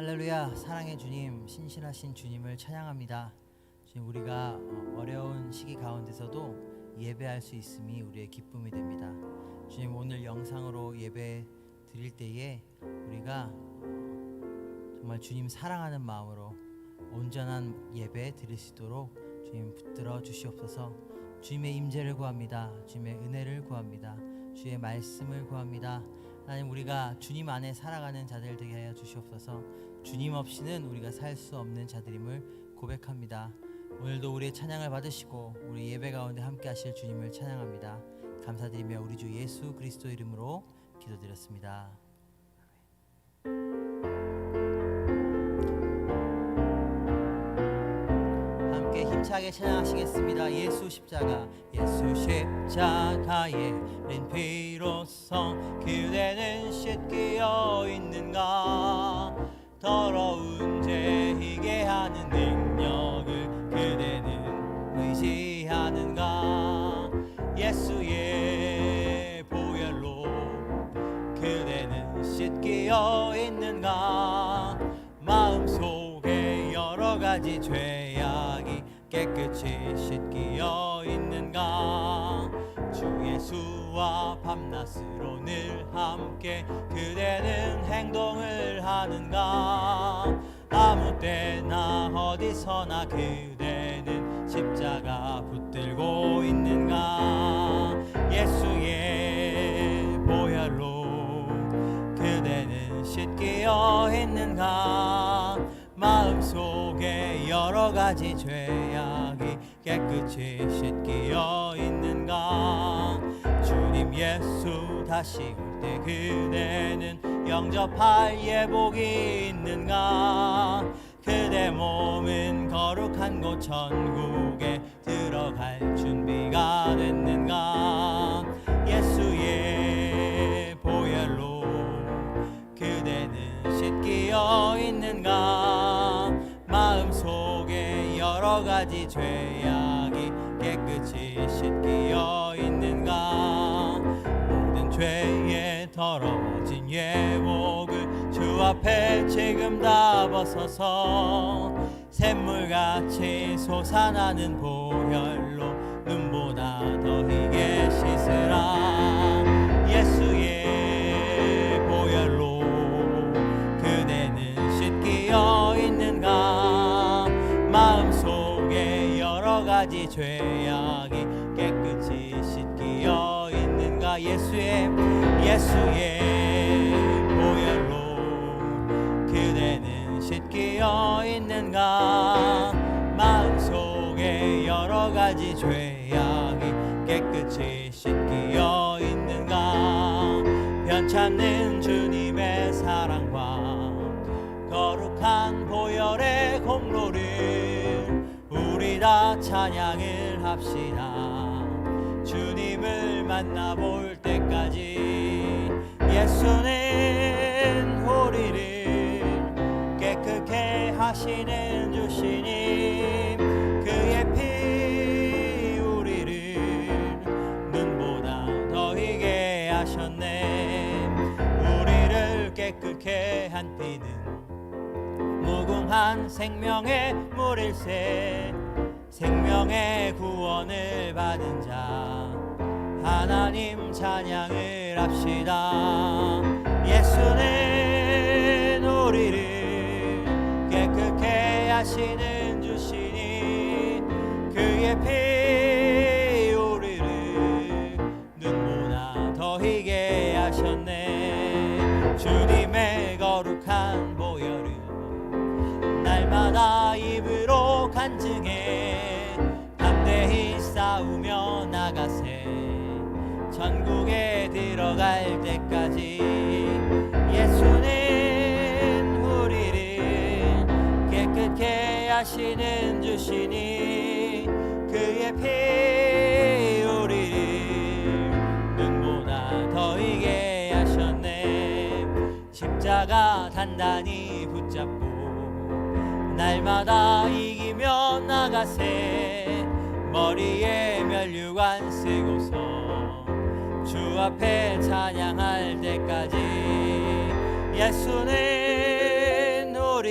할렐루야. 사랑의 주님, 신실하신 주님을 찬양합니다. 주님, 우리가 어려운 시기 가운데서도 예배할 수 있음이 우리의 기쁨이 됩니다. 주님, 오늘 영상으로 예배 드릴 때에 우리가 정말 주님 사랑하는 마음으로 온전한 예배 드릴 수 있도록 주님 붙들어 주시옵소서. 주님의 임재를 구합니다. 주님의 은혜를 구합니다. 주의 말씀을 구합니다. 하나님, 우리가 주님 안에 살아가는 자들 되게 하여 주시옵소서. 주님 없이는 우리가 살 수 없는 자들임을 고백합니다. 오늘도 우리의 찬양을 받으시고 우리 예배 가운데 함께 하실 주님을 찬양합니다. 감사드리며 우리 주 예수 그리스도 이름으로 기도드렸습니다. 함께 힘차게 찬양하시겠습니다. 예수 십자가, 예수 십자가에 린 피로써 그대는 씻기어 있는가. 더러운 죄 희게 하는 능력을 그대는 의지하는가. 예수의 보혈로 그대는 씻기어 있는가. 마음속에 여러 가지 죄악이 깨끗이 씻기어 있는가. 주 예수와 밤낮으로 늘 함께 그대는 행동을 하는가. 아무 때나 어디서나 그대는 십자가 붙들고 있는가. 예수의 보혈로 그대는 씻기어 있는가. 마음속에 여러 가지 죄악이 깨끗이 씻기어 있는가. 주님 예수 다시 올 때 그대는 영접할 예복이 있는가. 그대 몸은 거룩한 곳 천국에 들어갈 준비가 됐는가. 예수의 보혈로 그대는 씻기어 있는가. 마음속에 여러 가지 죄악이 깨끗이 씻기어 있는가. 모든 죄에 더러워진 예복을 주 앞에 지금 다 벗어서 샘물같이 솟아나는 보혈로 눈보다 더 희게 씻으라. 예수의 보혈로 그대는 씻기어 있는가. 마음속에 여러 가지 죄악이 깨끗이 씻기어 있는가. 예수의 보혈로 그대는 씻기어 있는가. 마음속에 여러 가지 죄악이 깨끗이 씻기어 있는가. 변찮는 주님의 사랑과 거룩한 보혈의 공로를 우리 다 찬양을 합시다. 주님을 만나볼 때까지 예수는 우리를 깨끗게 하시는 주시님. 그의 피 우리를 눈보다 더 희게 하셨네. 우리를 깨끗게 한 피는 무궁한 생명의 물일세. 생명의 구원을 받은 자 하나님 찬양을 합시다. 예수는 우리를 깨끗게 하시는 주시니. 그의 피 우리를 눈보다 더 희게 하셨네. 주님의 거룩한 보혈을 날마다 입으로 간증해 담대히 싸우며 나가세. 천국에 들어갈 때까지 예수는 우리를 깨끗게 하시는 주시니. 그의 피 우리를 눈보다 더 희게 하셨네. 십자가 단단히 붙잡고 날마다 이기며 나가세. 머리에 면류관 쓰고서 주 앞에 찬양할 때까지 예수는 우리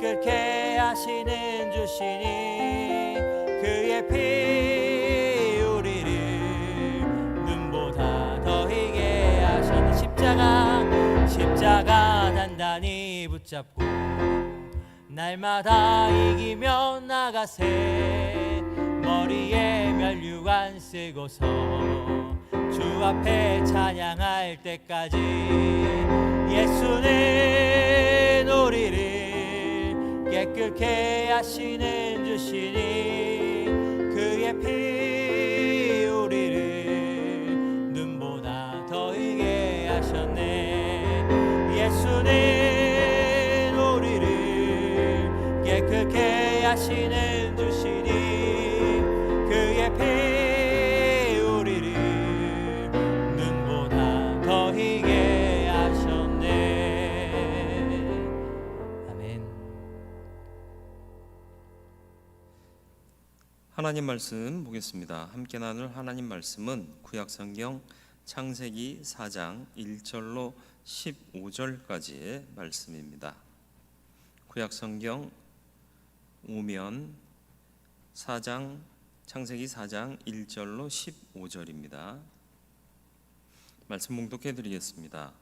깨끗게 하시는 주시니 그의 피 우리를 눈보다 더 희게 하셨네. 십자가 단단히 붙잡고 날마다 이기며 나가세. 머리에 면류관 쓰고서 주 앞에 찬양할 때까지 예수는 우리를 깨끗게 하시는 주시니 그의 피 우리를 눈보다 더 희게 하셨네. 예수는 우리를 깨끗게 하시는 주시니 그의 피 우리를 눈보다 더 희게 하셨네. 아멘. 하나님 말씀 보겠습니다. 함께 나눌 하나님 말씀은 구약성경 창세기 4장 1절로 15절까지의 말씀입니다. 구약성경 오면 창세기 4장 1절로 15절입니다. 말씀 봉독해 드리겠습니다.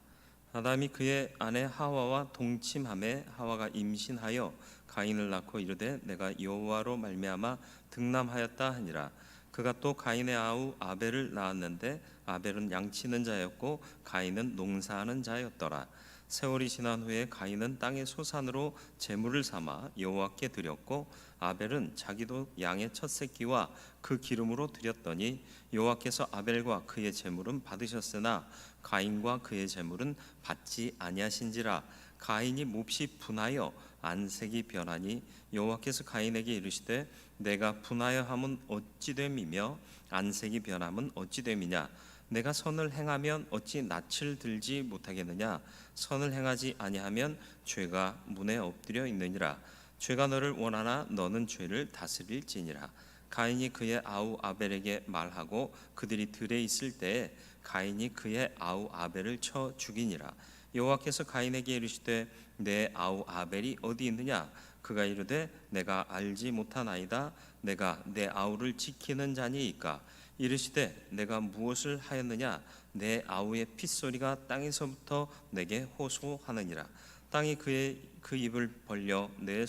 아담이 그의 아내 하와와 동침하매 하와가 임신하여 가인을 낳고 이르되 내가 여호와로 말미암아 득남하였다 하니라. 그가 또 가인의 아우 아벨을 낳았는데 아벨은 양치는 자였고 가인은 농사하는 자였더라. 세월이 지난 후에 가인은 땅의 소산으로 제물을 삼아 여호와께 드렸고 아벨은 자기도 양의 첫 새끼와 그 기름으로 드렸더니 여호와께서 아벨과 그의 제물은 받으셨으나 가인과 그의 제물은 받지 아니하신지라. 가인이 몹시 분하여 안색이 변하니 여호와께서 가인에게 이르시되 내가 분하여 함은 어찌 됨이며 안색이 변함은 어찌 됨이냐. 내가 선을 행하면 어찌 낯을 들지 못하겠느냐. 선을 행하지 아니하면 죄가 문에 엎드려 있느니라. 죄가 너를 원하나 너는 죄를 다스릴지니라. 가인이 그의 아우 아벨에게 말하고 그들이 들에 있을 때에 가인이 그의 아우 아벨을 쳐 죽이니라. 여호와께서 가인에게 이르시되 내 아우 아벨이 어디 있느냐. 그가 이르되 내가 알지 못하나이다. 내가 내 아우를 지키는 자니이까. 이르시되 내가 무엇을 하였느냐. 내 아우의 핏소리가 땅에서부터 내게 호소하느니라. 땅이 그 입을 벌려 내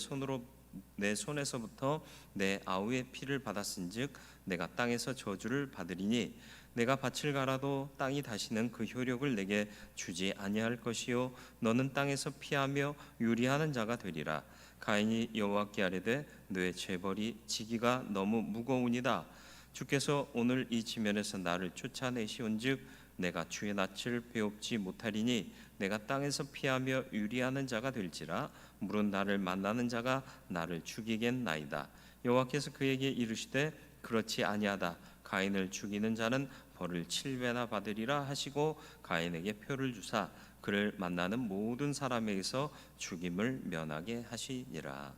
손에서부터 내 아우의 피를 받았은즉 내가 땅에서 저주를 받으리니 내가 밭을 갈아도 땅이 다시는 그 효력을 내게 주지 아니할 것이요 너는 땅에서 피하며 유리하는 자가 되리라. 가인이 여호와께 아뢰되 내 죄벌이 지기가 너무 무거우니이다. 주께서 오늘 이 지면에서 나를 쫓아내시온즉 내가 주의 낯을 배웁지 못하리니 내가 땅에서 피하며 유리하는 자가 될지라. 물은 나를 만나는 자가 나를 죽이겠나이다. 여호와께서 그에게 이르시되 그렇지 아니하다. 가인을 죽이는 자는 벌을 7배나 받으리라 하시고 가인에게 표를 주사 그를 만나는 모든 사람에게서 죽임을 면하게 하시니라.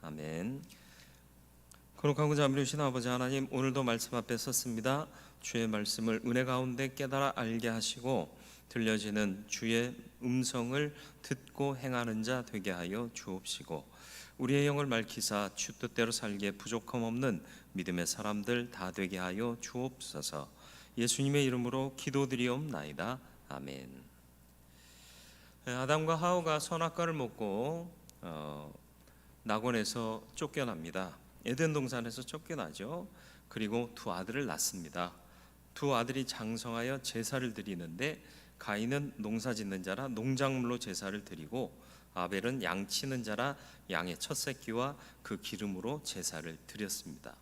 아멘. 거룩하고 자비로우신 아버지 하나님, 오늘도 말씀 앞에 섰습니다. 주의 말씀을 은혜 가운데 깨달아 알게 하시고 들려지는 주의 음성을 듣고 행하는 자 되게 하여 주옵시고 우리의 영을 맑히사 주 뜻대로 살기에 부족함 없는 믿음의 사람들 다 되게 하여 주옵소서. 예수님의 이름으로 기도드리옵나이다. 아멘. 아담과 하와가 선악과를 먹고 낙원에서 쫓겨납니다. 에덴 동산에서 쫓겨나죠. 그리고 두 아들을 낳습니다. 두 아들이 장성하여 제사를 드리는데 가인은 농사짓는 자라 농작물로 제사를 드리고 아벨은 양치는 자라 양의 첫 새끼와 그 기름으로 제사를 드렸습니다.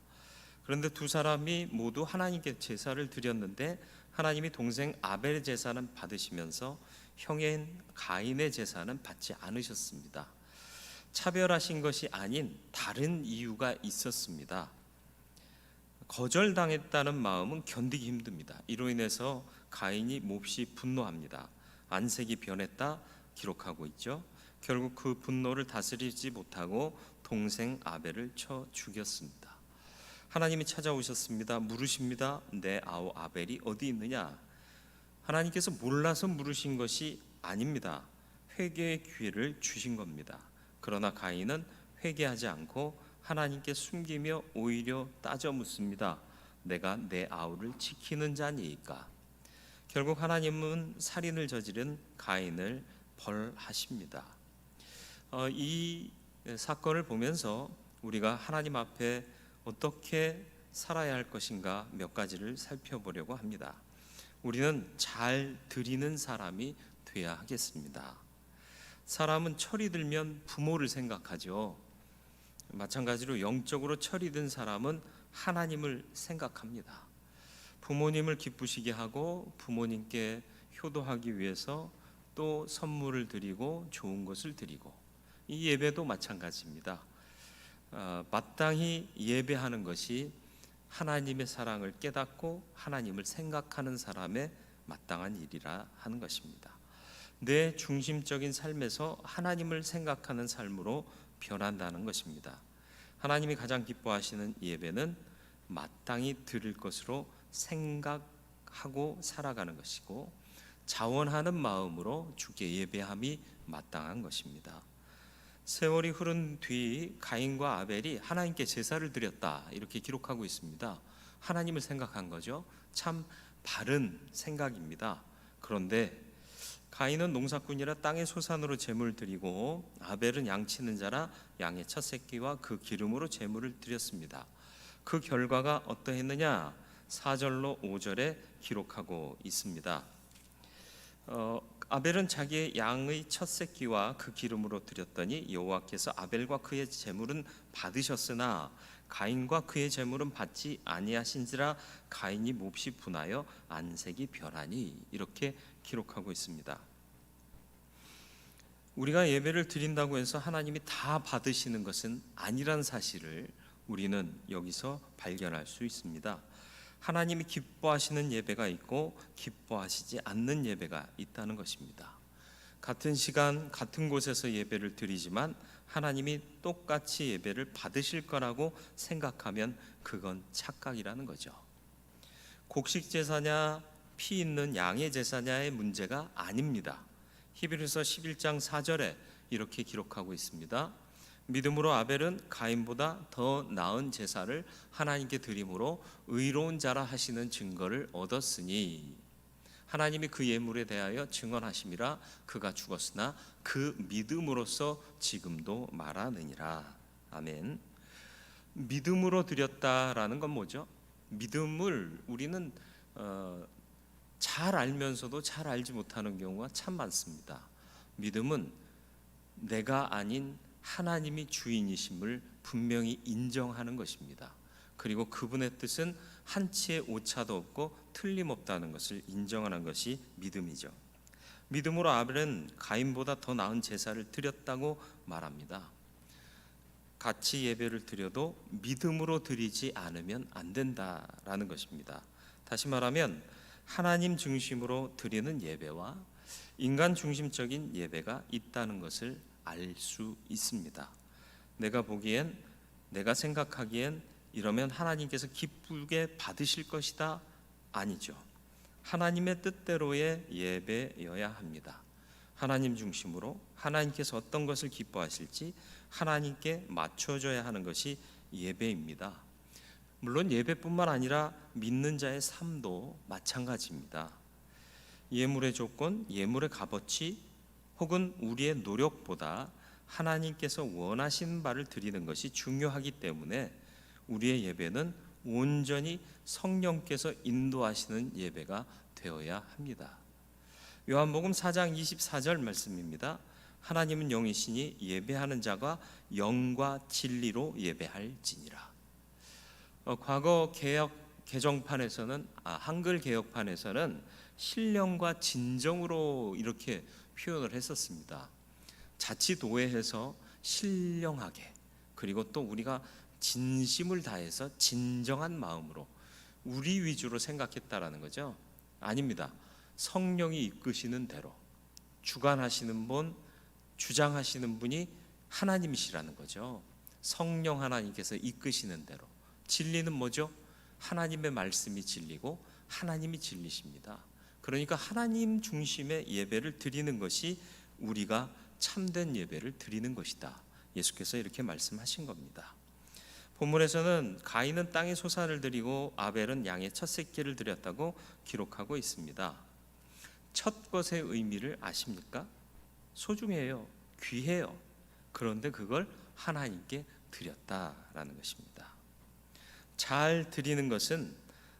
그런데 두 사람이 모두 하나님께 제사를 드렸는데 하나님이 동생 아벨의 제사는 받으시면서 형인 가인의 제사는 받지 않으셨습니다. 차별하신 것이 아닌 다른 이유가 있었습니다. 거절당했다는 마음은 견디기 힘듭니다. 이로 인해서 가인이 몹시 분노합니다. 안색이 변했다 기록하고 있죠. 결국 그 분노를 다스리지 못하고 동생 아벨을 쳐 죽였습니다. 하나님이 찾아오셨습니다. 물으십니다. 내 아우 아벨이 어디 있느냐? 하나님께서 몰라서 물으신 것이 아닙니다. 회개의 기회를 주신 겁니다. 그러나 가인은 회개하지 않고 하나님께 숨기며 오히려 따져 묻습니다. 내가 내 아우를 지키는 자니이까. 결국 하나님은 살인을 저지른 가인을 벌하십니다. 이 사건을 보면서 우리가 하나님 앞에 어떻게 살아야 할 것인가 몇 가지를 살펴보려고 합니다. 우리는 잘 드리는 사람이 돼야 하겠습니다. 사람은 철이 들면 부모를 생각하죠. 마찬가지로 영적으로 철이 든 사람은 하나님을 생각합니다. 부모님을 기쁘시게 하고 부모님께 효도하기 위해서 또 선물을 드리고 좋은 것을 드리고, 이 예배도 마찬가지입니다. 마땅히 예배하는 것이 하나님의 사랑을 깨닫고 하나님을 생각하는 사람의 마땅한 일이라 하는 것입니다. 내 중심적인 삶에서 하나님을 생각하는 삶으로 변한다는 것입니다. 하나님이 가장 기뻐하시는 예배는 마땅히 드릴 것으로 생각하고 살아가는 것이고, 자원하는 마음으로 주께 예배함이 마땅한 것입니다. 세월이 흐른 뒤 가인과 아벨이 하나님께 제사를 드렸다, 이렇게 기록하고 있습니다. 하나님을 생각한 거죠. 참 바른 생각입니다. 그런데 가인은 농사꾼이라 땅의 소산으로 제물을 드리고, 아벨은 양치는 자라 양의 첫 새끼와 그 기름으로 제물을 드렸습니다. 그 결과가 어떠했느냐? 4절로 5절에 기록하고 있습니다. 아벨은 자기의 양의 첫 새끼와 그 기름으로 드렸더니 여호와께서 아벨과 그의 제물은 받으셨으나 가인과 그의 제물은 받지 아니하신지라 가인이 몹시 분하여 안색이 변하니, 이렇게 기록하고 있습니다. 우리가 예배를 드린다고 해서 하나님이 다 받으시는 것은 아니란 사실을 우리는 여기서 발견할 수 있습니다. 하나님이 기뻐하시는 예배가 있고 기뻐하시지 않는 예배가 있다는 것입니다. 같은 시간 같은 곳에서 예배를 드리지만 하나님이 똑같이 예배를 받으실 거라고 생각하면 그건 착각이라는 거죠. 곡식 제사냐 피 있는 양의 제사냐의 문제가 아닙니다. 히브리서 11장 4절에 이렇게 기록하고 있습니다. 믿음으로 아벨은 가인보다 더 나은 제사를 하나님께 드림으로 의로운 자라 하시는 증거를 얻었으니, 하나님이 그 예물에 대하여 증언하심이라 그가 죽었으나 그 믿음으로써 지금도 말하느니라. 아멘. 믿음으로 드렸다라는 건 뭐죠? 믿음을 우리는 잘 알면서도 잘 알지 못하는 경우가 참 많습니다. 믿음은 내가 아닌 하나님이 주인이심을 분명히 인정하는 것입니다. 그리고 그분의 뜻은 한치의 오차도 없고 틀림없다는 것을 인정하는 것이 믿음이죠. 믿음으로 아벨은 가인보다 더 나은 제사를 드렸다고 말합니다. 같이 예배를 드려도 믿음으로 드리지 않으면 안 된다라는 것입니다. 다시 말하면 하나님 중심으로 드리는 예배와 인간 중심적인 예배가 있다는 것을 알 수 있습니다. 내가 보기엔, 내가 생각하기엔 이러면 하나님께서 기쁘게 받으실 것이다, 아니죠. 하나님의 뜻대로의 예배여야 합니다. 하나님 중심으로 하나님께서 어떤 것을 기뻐하실지 하나님께 맞춰줘야 하는 것이 예배입니다. 물론 예배뿐만 아니라 믿는 자의 삶도 마찬가지입니다. 예물의 조건, 예물의 값어치 혹은 우리의 노력보다 하나님께서 원하시는 바를 드리는 것이 중요하기 때문에 우리의 예배는 온전히 성령께서 인도하시는 예배가 되어야 합니다. 요한복음 4장 24절 말씀입니다. 하나님은 영이시니 예배하는 자가 영과 진리로 예배할지니라. 과거 개정판에서는 한글 개혁판에서는 신령과 진정으로 이렇게 표현을 했었습니다. 자칫 오해해서 신령하게, 그리고 또 우리가 진심을 다해서 진정한 마음으로 우리 위주로 생각했다라는 거죠. 아닙니다. 성령이 이끄시는 대로 주관하시는 분, 주장하시는 분이 하나님이시라는 거죠. 성령 하나님께서 이끄시는 대로. 진리는 뭐죠? 하나님의 말씀이 진리고 하나님이 진리십니다. 그러니까 하나님 중심의 예배를 드리는 것이 우리가 참된 예배를 드리는 것이다, 예수께서 이렇게 말씀하신 겁니다. 본문에서는 가인은 땅의 소산을 드리고 아벨은 양의 첫 새끼를 드렸다고 기록하고 있습니다. 첫 것의 의미를 아십니까? 소중해요. 귀해요. 그런데 그걸 하나님께 드렸다라는 것입니다. 잘 드리는 것은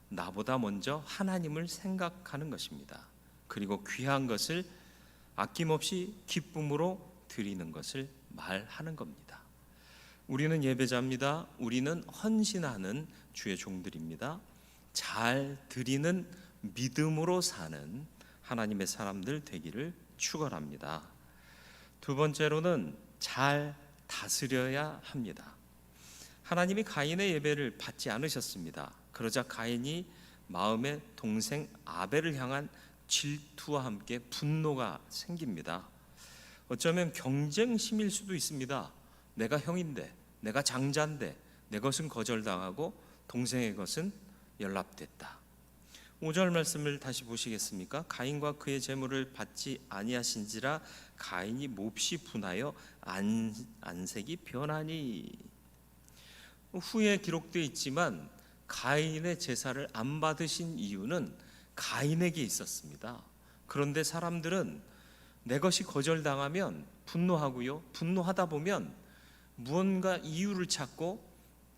나보다 먼저 하나님을 생각하는 것입니다. 그리고 귀한 것을 아낌없이 기쁨으로 드리는 것을 말하는 겁니다. 우리는 예배자입니다. 우리는 헌신하는 주의 종들입니다. 잘 드리는 믿음으로 사는 하나님의 사람들 되기를 축원합니다. 두 번째로는 잘 다스려야 합니다. 하나님이 가인의 예배를 받지 않으셨습니다. 그러자 가인이 마음에 동생 아벨을 향한 질투와 함께 분노가 생깁니다. 어쩌면 경쟁심일 수도 있습니다. 내가 형인데, 내가 장자인데 내 것은 거절당하고 동생의 것은 연락됐다. 5절 말씀을 다시 보시겠습니까? 가인과 그의 재물을 받지 아니하신지라 가인이 몹시 분하여 안색이 변하니. 후에 기록되어 있지만 가인의 제사를 안 받으신 이유는 가인에게 있었습니다. 그런데 사람들은 내 것이 거절당하면 분노하고요, 분노하다 보면 무언가 이유를 찾고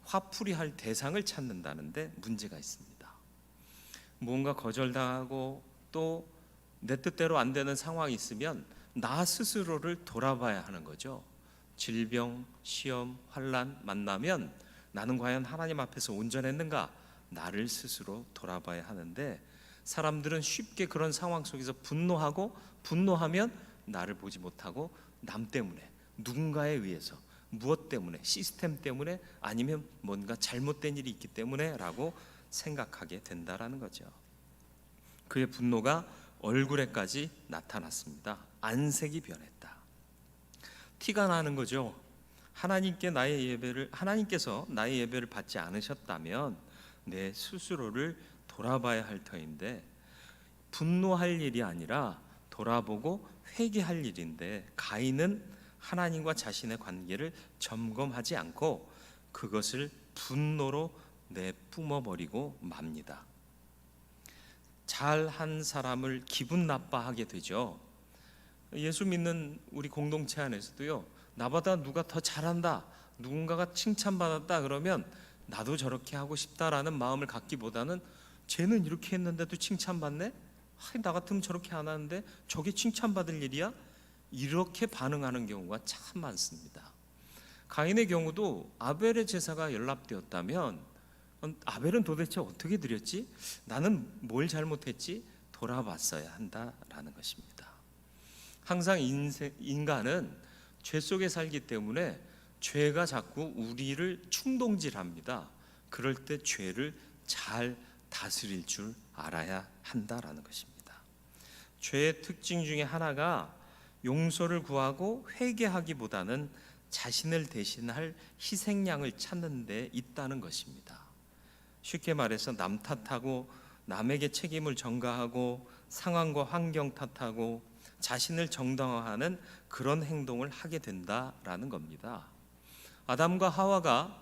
화풀이할 대상을 찾는다는데 문제가 있습니다. 무언가 거절당하고 또 내 뜻대로 안 되는 상황이 있으면 나 스스로를 돌아봐야 하는 거죠. 질병, 시험, 환난 만나면 나는 과연 하나님 앞에서 온전했는가? 나를 스스로 돌아봐야 하는데 사람들은 쉽게 그런 상황 속에서 분노하면 나를 보지 못하고 남 때문에, 누군가에 의해서, 무엇 때문에, 시스템 때문에, 아니면 뭔가 잘못된 일이 있기 때문에 라고 생각하게 된다라는 거죠. 그의 분노가 얼굴에까지 나타났습니다. 안색이 변했다. 티가 나는 거죠. 하나님께서 나의 예배를 받지 않으셨다면 내 스스로를 돌아봐야 할 터인데, 분노할 일이 아니라 돌아보고 회개할 일인데 가인은 하나님과 자신의 관계를 점검하지 않고 그것을 분노로 내뿜어버리고 맙니다. 잘한 사람을 기분 나빠하게 되죠. 예수 믿는 우리 공동체 안에서도요, 나보다 누가 더 잘한다, 누군가가 칭찬받았다 그러면 나도 저렇게 하고 싶다라는 마음을 갖기보다는 쟤는 이렇게 했는데도 칭찬받네? 나 같으면 저렇게 안 하는데 저게 칭찬받을 일이야? 이렇게 반응하는 경우가 참 많습니다. 가인의 경우도 아벨의 제사가 연락되었다면 아벨은 도대체 어떻게 드렸지? 나는 뭘 잘못했지? 돌아봤어야 한다라는 것입니다. 항상 인간은 죄 속에 살기 때문에 죄가 자꾸 우리를 충동질합니다. 그럴 때 죄를 잘 다스릴 줄 알아야 한다라는 것입니다. 죄의 특징 중에 하나가 용서를 구하고 회개하기보다는 자신을 대신할 희생양을 찾는 데 있다는 것입니다. 쉽게 말해서 남 탓하고 남에게 책임을 전가하고 상황과 환경 탓하고 자신을 정당화하는 그런 행동을 하게 된다라는 겁니다. 아담과 하와가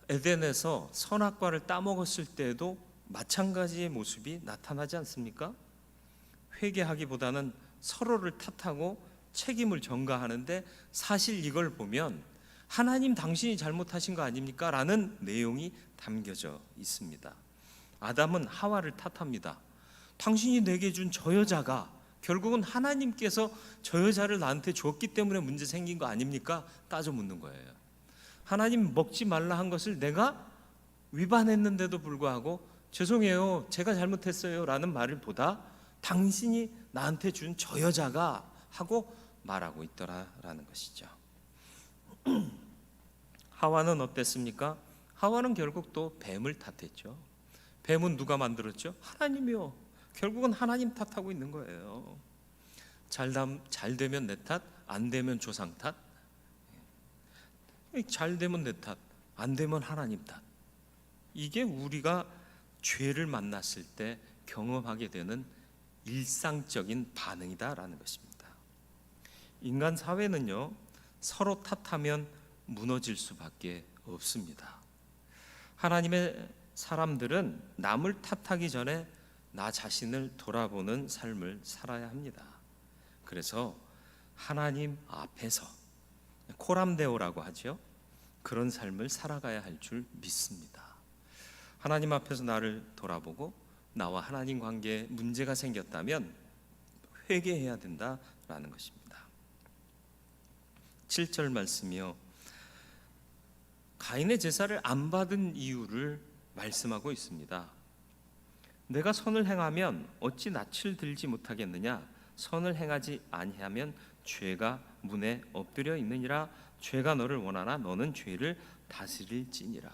에덴에서 선악과를 따먹었을 때에도 마찬가지의 모습이 나타나지 않습니까? 회개하기보다는 서로를 탓하고 책임을 전가하는데, 사실 이걸 보면 하나님 당신이 잘못하신 거 아닙니까? 라는 내용이 담겨져 있습니다. 아담은 하와를 탓합니다. 당신이 내게 준 저 여자가 결국은 하나님께서 저 여자를 나한테 줬기 때문에 문제 생긴 거 아닙니까? 따져 묻는 거예요. 하나님 먹지 말라 한 것을 내가 위반했는데도 불구하고 죄송해요, 제가 잘못했어요 라는 말을 보다 당신이 나한테 준 저 여자가 하고 말하고 있더라라는 것이죠. 하와는 어땠습니까? 하와는 결국 또 뱀을 탓했죠. 뱀은 누가 만들었죠? 하나님이요. 결국은 하나님 탓하고 있는 거예요. 잘 되면 내 탓, 안 되면 조상 탓. 잘 되면 내 탓, 안 되면 하나님 탓. 이게 우리가 죄를 만났을 때 경험하게 되는 일상적인 반응이다라는 것입니다. 인간 사회는요, 서로 탓하면 무너질 수밖에 없습니다. 하나님의 사람들은 남을 탓하기 전에 나 자신을 돌아보는 삶을 살아야 합니다. 그래서 하나님 앞에서 코람데오라고 하죠. 그런 삶을 살아가야 할 줄 믿습니다. 하나님 앞에서 나를 돌아보고 나와 하나님 관계에 문제가 생겼다면 회개해야 된다라는 것입니다. 7절 말씀이요, 가인의 제사를 안 받은 이유를 말씀하고 있습니다. 내가 선을 행하면 어찌 낯을 들지 못하겠느냐? 선을 행하지 아니하면 죄가 문에 엎드려 있느니라. 죄가 너를 원하나 너는 죄를 다스릴지니라.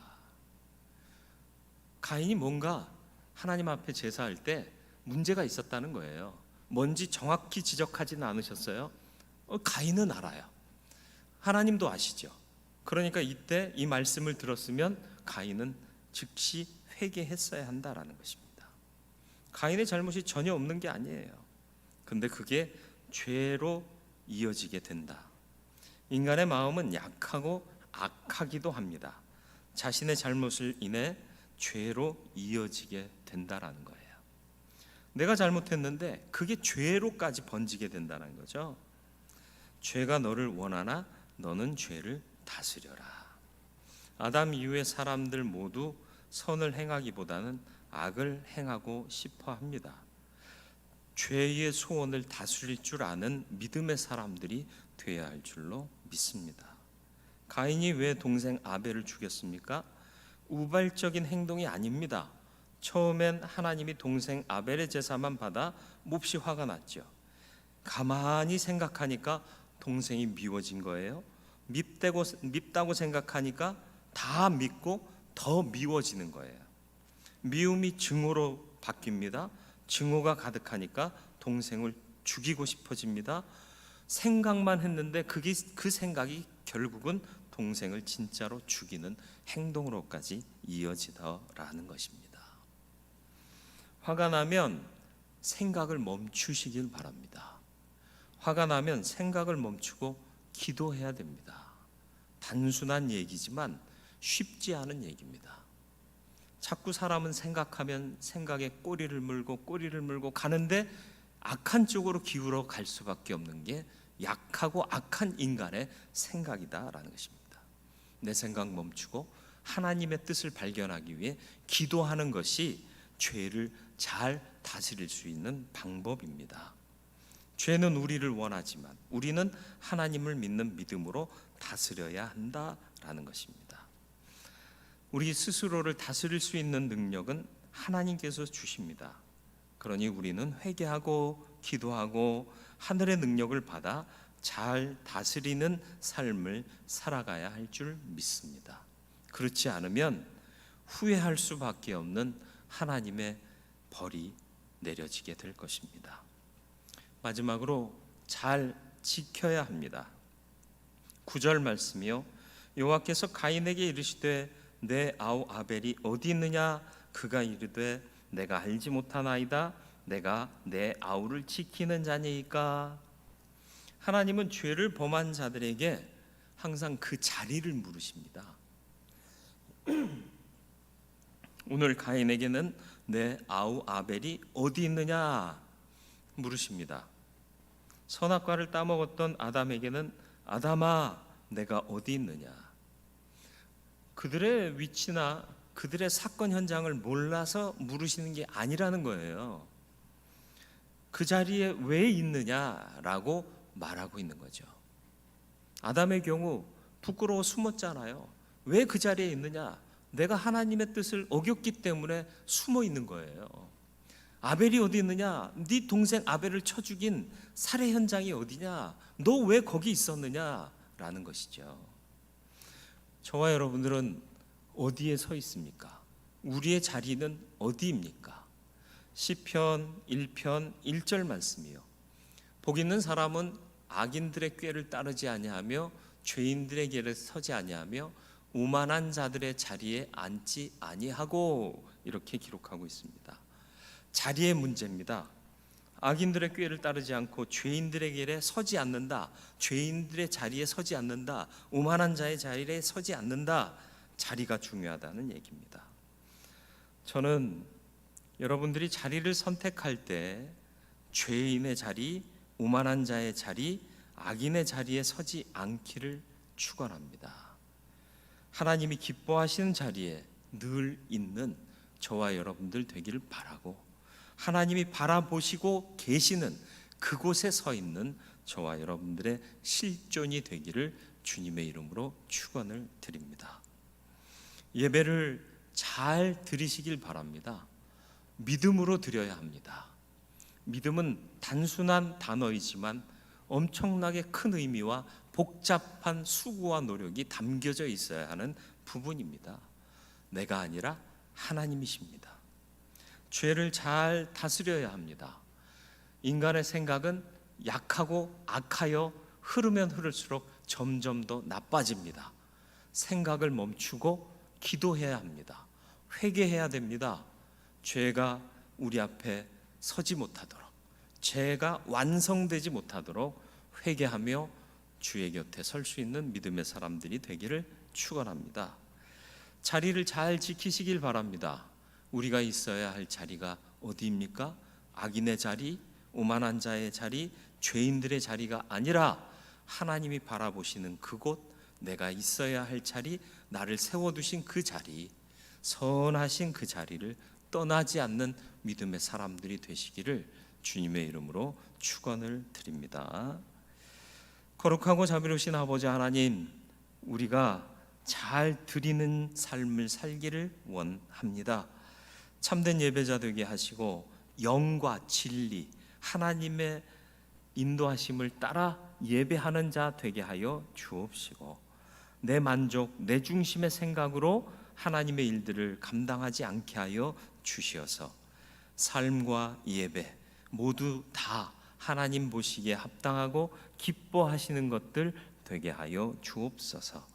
가인이 뭔가 하나님 앞에 제사할 때 문제가 있었다는 거예요. 뭔지 정확히 지적하지는 않으셨어요. 가인은 알아요. 하나님도 아시죠. 그러니까 이때 이 말씀을 들었으면 가인은 즉시 회개했어야 한다라는 것입니다. 가인의 잘못이 전혀 없는 게 아니에요. 근데 그게 죄로 이어지게 된다. 인간의 마음은 약하고 악하기도 합니다. 자신의 잘못을 인해 죄로 이어지게 된다라는 거예요. 내가 잘못했는데 그게 죄로까지 번지게 된다는 거죠. 죄가 너를 원하나 너는 죄를 다스려라. 아담 이후의 사람들 모두 선을 행하기보다는 악을 행하고 싶어 합니다. 죄의 소원을 다스릴 줄 아는 믿음의 사람들이 되어야 할 줄로 믿습니다. 가인이 왜 동생 아벨을 죽였습니까? 우발적인 행동이 아닙니다. 처음엔 하나님이 동생 아벨의 제사만 받아 몹시 화가 났죠. 가만히 생각하니까 동생이 미워진 거예요. 밉다고 생각하니까 다 밉고 더 미워지는 거예요. 미움이 증오로 바뀝니다. 증오가 가득하니까 동생을 죽이고 싶어집니다. 생각만 했는데 그 생각이 결국은 동생을 진짜로 죽이는 행동으로까지 이어지더라는 것입니다. 화가 나면 생각을 멈추시길 바랍니다. 화가 나면 생각을 멈추고 기도해야 됩니다. 단순한 얘기지만 쉽지 않은 얘기입니다. 자꾸 사람은 생각하면 생각에 꼬리를 물고 가는데 악한 쪽으로 기울어 갈 수밖에 없는 게 약하고 악한 인간의 생각이다라는 것입니다. 내 생각 멈추고 하나님의 뜻을 발견하기 위해 기도하는 것이 죄를 잘 다스릴 수 있는 방법입니다. 죄는 우리를 원하지만 우리는 하나님을 믿는 믿음으로 다스려야 한다라는 것입니다. 우리 스스로를 다스릴 수 있는 능력은 하나님께서 주십니다. 그러니 우리는 회개하고 기도하고 하늘의 능력을 받아 잘 다스리는 삶을 살아가야 할 줄 믿습니다. 그렇지 않으면 후회할 수밖에 없는 하나님의 벌이 내려지게 될 것입니다. 마지막으로 잘 지켜야 합니다. 9절 말씀이요, 여호와께서 가인에게 이르시되 내 아우 아벨이 어디 있느냐? 그가 이르되 내가 알지 못하나이다. 내가 내 아우를 지키는 자니까. 하나님은 죄를 범한 자들에게 항상 그 자리를 물으십니다. 오늘 가인에게는 내 아우 아벨이 어디 있느냐 물으십니다. 선악과를 따먹었던 아담에게는 아담아 내가 어디 있느냐. 그들의 위치나 그들의 사건 현장을 몰라서 물으시는 게 아니라는 거예요. 그 자리에 왜 있느냐라고 말하고 있는 거죠. 아담의 경우 부끄러워 숨었잖아요. 왜 그 자리에 있느냐? 내가 하나님의 뜻을 어겼기 때문에 숨어 있는 거예요. 아벨이 어디 있느냐? 네 동생 아벨을 쳐 죽인 살해 현장이 어디냐? 너 왜 거기 있었느냐? 라는 것이죠. 저와 여러분들은 어디에 서 있습니까? 우리의 자리는 어디입니까? 시편 1편 1절 말씀이요, 복 있는 사람은 악인들의 꾀를 따르지 아니하며 죄인들의 길에 서지 아니하며 오만한 자들의 자리에 앉지 아니하고, 이렇게 기록하고 있습니다. 자리의 문제입니다. 악인들의 꾀를 따르지 않고 죄인들의 길에 서지 않는다. 죄인들의 자리에 서지 않는다. 오만한 자의 자리에 서지 않는다. 자리가 중요하다는 얘기입니다. 저는 여러분들이 자리를 선택할 때 죄인의 자리, 오만한 자의 자리, 악인의 자리에 서지 않기를 축원합니다. 하나님이 기뻐하시는 자리에 늘 있는 저와 여러분들 되기를 바라고, 하나님이 바라보시고 계시는 그곳에 서 있는 저와 여러분들의 실존이 되기를 주님의 이름으로 축원을 드립니다. 예배를 잘 드리시길 바랍니다. 믿음으로 드려야 합니다. 믿음은 단순한 단어이지만 엄청나게 큰 의미와 복잡한 수고와 노력이 담겨져 있어야 하는 부분입니다. 내가 아니라 하나님이십니다. 죄를 잘 다스려야 합니다. 인간의 생각은 약하고 악하여 흐르면 흐를수록 점점 더 나빠집니다. 생각을 멈추고 기도해야 합니다. 회개해야 됩니다. 죄가 우리 앞에 서지 못하도록, 죄가 완성되지 못하도록 회개하며 주의 곁에 설 수 있는 믿음의 사람들이 되기를 축원합니다. 자리를 잘 지키시길 바랍니다. 우리가 있어야 할 자리가 어디입니까? 악인의 자리, 오만한 자의 자리, 죄인들의 자리가 아니라 하나님이 바라보시는 그곳, 내가 있어야 할 자리, 나를 세워두신 그 자리, 선하신 그 자리를 떠나지 않는 믿음의 사람들이 되시기를 주님의 이름으로 축원을 드립니다. 거룩하고 자비로우신 아버지 하나님, 우리가 잘 드리는 삶을 살기를 원합니다. 참된 예배자 되게 하시고 영과 진리, 하나님의 인도하심을 따라 예배하는 자 되게 하여 주옵시고, 내 만족, 내 중심의 생각으로 하나님의 일들을 감당하지 않게 하여 주시어서 삶과 예배 모두 다 하나님 보시기에 합당하고 기뻐하시는 것들 되게 하여 주옵소서.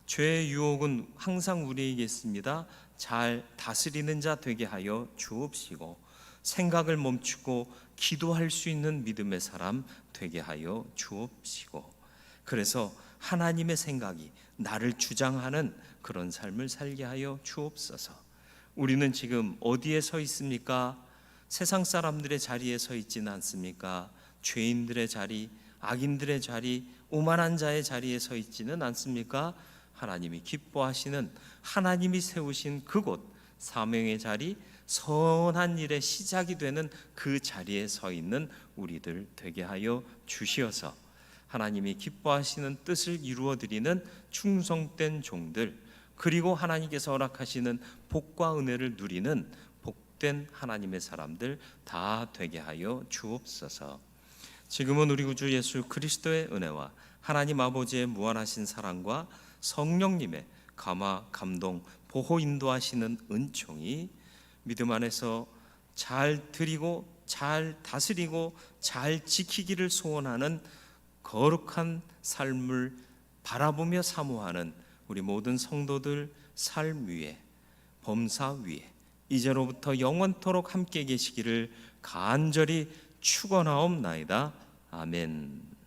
죄의 유혹은 항상 우리에게 있습니다. 잘 다스리는 자 되게 하여 주옵시고, 생각을 멈추고 기도할 수 있는 믿음의 사람 되게 하여 주옵시고, 그래서 하나님의 생각이 나를 주장하는 그런 삶을 살게 하여 주옵소서. 우리는 지금 어디에 서 있습니까? 세상 사람들의 자리에 서 있지는 않습니까? 죄인들의 자리, 악인들의 자리, 오만한 자의 자리에 서 있지는 않습니까? 하나님이 기뻐하시는, 하나님이 세우신 그곳, 사명의 자리, 선한 일의 시작이 되는 그 자리에 서 있는 우리들 되게 하여 주시어서 하나님이 기뻐하시는 뜻을 이루어드리는 충성된 종들, 그리고 하나님께서 허락하시는 복과 은혜를 누리는 복된 하나님의 사람들 다 되게 하여 주옵소서. 지금은 우리 구주 예수 그리스도의 은혜와 하나님 아버지의 무한하신 사랑과 성령님의 감화, 감동, 보호, 인도하시는 은총이 믿음 안에서 잘 드리고 잘 다스리고 잘 지키기를 소원하는 거룩한 삶을 바라보며 사모하는 우리 모든 성도들 삶 위에, 범사 위에 이제로부터 영원토록 함께 계시기를 간절히 축원하옵나이다. 아멘.